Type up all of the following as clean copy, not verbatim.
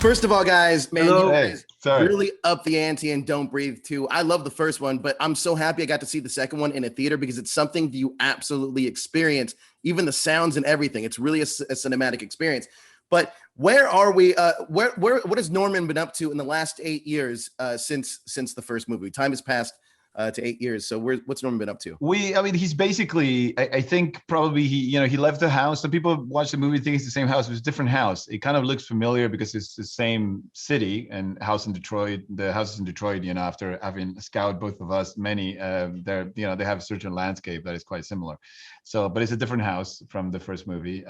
First of all, guys, man, Hello. you Hey, guys sorry. really up the ante and Don't Breathe too. I love the first one, but I'm so happy I got to see the second one in a theater because it's something you absolutely experience, even the sounds and everything. It's really a cinematic experience. But where are we? What has Norman been up to in the last 8 years since the first movie? Time has passed to 8 years. So what's Norman been up to? I mean, he's basically, I think probably he left the house. Some people watch the movie think it's the same house. It's a different house. It kind of looks familiar because it's the same city and house in Detroit. The houses in Detroit, after having scouted both of us, many, they have a certain landscape that is quite similar. So, but it's a different house from the first movie.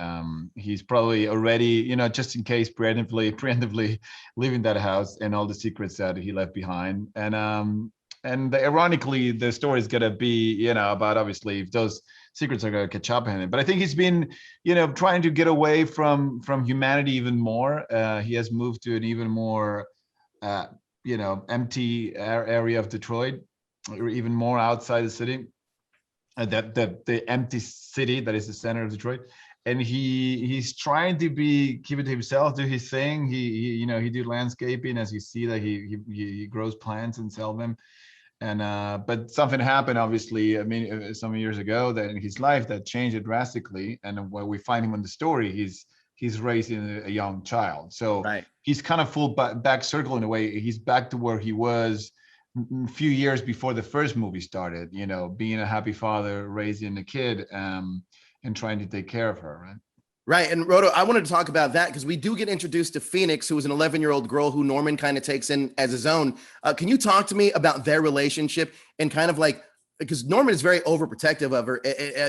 He's probably already, just in case, preemptively leaving that house and all the secrets that he left behind. And ironically, the story is going to be, about obviously if those secrets are going to catch up in it. But I think he's been, trying to get away from humanity even more. He has moved to an even more, empty area of Detroit, or even more outside the city. The empty city that is the center of Detroit. And he's trying to keep it to himself, do his thing. He do landscaping, as you see that he grows plants and sell them. And but something happened, obviously, some years ago that in his life that changed it drastically. And when we find him in the story, he's raising a young child. So right. He's kind of full back circle in a way. He's back to where he was a few years before the first movie started, being a happy father, raising a kid, and trying to take care of her, right? Right. And Rodo, I wanted to talk about that because we do get introduced to Phoenix, who is an 11-year-old girl who Norman kind of takes in as his own. Can you talk to me about their relationship and kind of like, because Norman is very overprotective of her.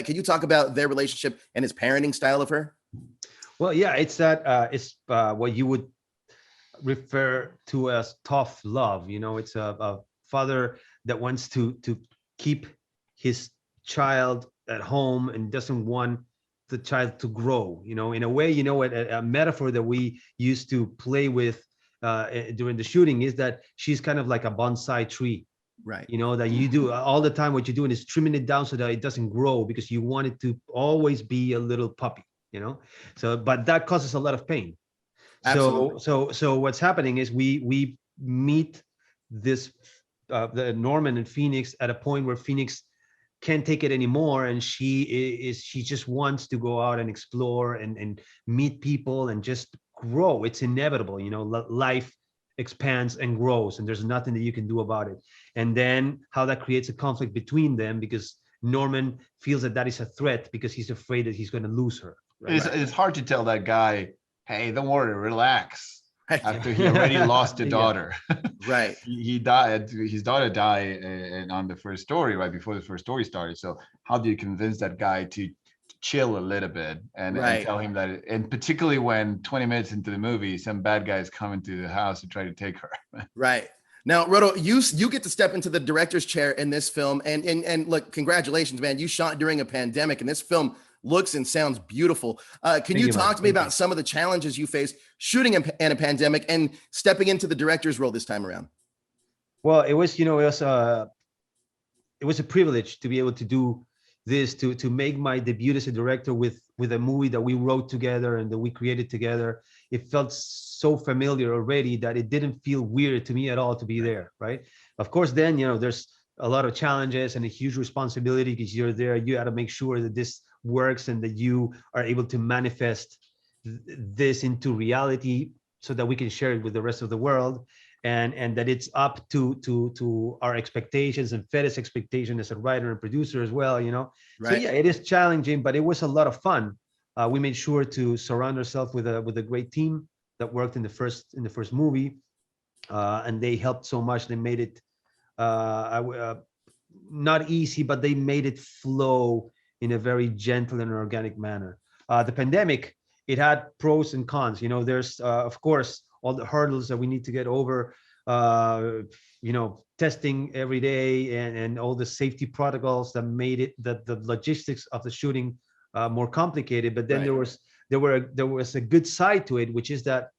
Can you talk about their relationship and his parenting style of her? Well, yeah, it's what you would refer to as tough love. It's a father that wants to keep his child at home and doesn't want the child to grow, in a way, a metaphor that we used to play with during the shooting is that she's kind of like a bonsai tree, right? That you do all the time. What you're doing is trimming it down so that it doesn't grow because you want it to always be a little puppy, so, but that causes a lot of pain. Absolutely. So what's happening is we meet this the Norman and Phoenix at a point where Phoenix can't take it anymore, and she just wants to go out and explore and meet people and just grow. It's inevitable, life expands and grows, and there's nothing that you can do about it. And then how that creates a conflict between them because Norman feels that is a threat because he's afraid that he's going to lose her. Right? It's hard to tell that guy, hey, don't worry, relax. After he already lost a daughter. Yeah. Right. He died, his daughter died on the first story, right before the first story started. So how do you convince that guy to chill a little bit and tell him that, and particularly when 20 minutes into the movie, some bad guys come into the house to try to take her. Right. Now, Rodo, you get to step into the director's chair in this film. And look, congratulations, man. You shot during a pandemic, and this film looks and sounds beautiful. Can you talk to me about some of the challenges you faced shooting in a pandemic and stepping into the director's role this time around? Well, it was a privilege to be able to do this, to make my debut as a director with a movie that we wrote together and that we created together. It felt so familiar already that it didn't feel weird to me at all to be there, right? Of course, then, there's a lot of challenges and a huge responsibility because you're there. You got to make sure that this works and that you are able to manifest this into reality so that we can share it with the rest of the world, and that it's up to our expectations and Fede's expectation as a writer and producer as well, Right. So yeah, it is challenging, but it was a lot of fun. We made sure to surround ourselves with a great team that worked in the first movie, and they helped so much. They made it not easy, but they made it flow in a very gentle and organic manner. The pandemic, it had pros and cons. There's of course all the hurdles that we need to get over. Testing every day and all the safety protocols that made it the logistics of the shooting more complicated. But then there was a good side to it, which is that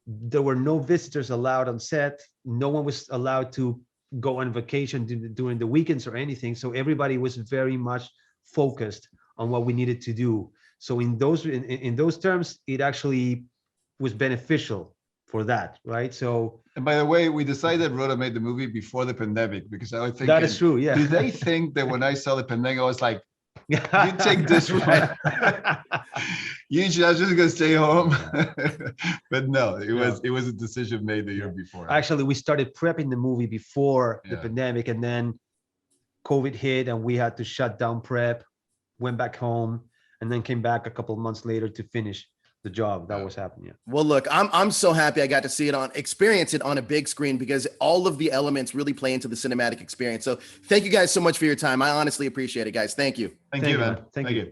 there were no visitors allowed on set. No one was allowed to go on vacation during the weekends or anything. So everybody was very much focused on what we needed to do. So in those terms, it actually was beneficial for that, right? So And by the way, we decided Rodo made the movie before the pandemic because I was thinking, that is true. Yeah. do they think that when I saw the pandemic, I was like, you take this one. Usually I was just gonna stay home. But no, it was a decision made the year before. Actually, we started prepping the movie before the Yeah. pandemic, and then COVID hit and we had to shut down prep, went back home, and then came back a couple of months later to finish the job that was happening. Well, look, I'm so happy I got to see it experience it on a big screen, because all of the elements really play into the cinematic experience. So thank you guys so much for your time. I honestly appreciate it, guys. Thank you. Thank you, man. Thank you.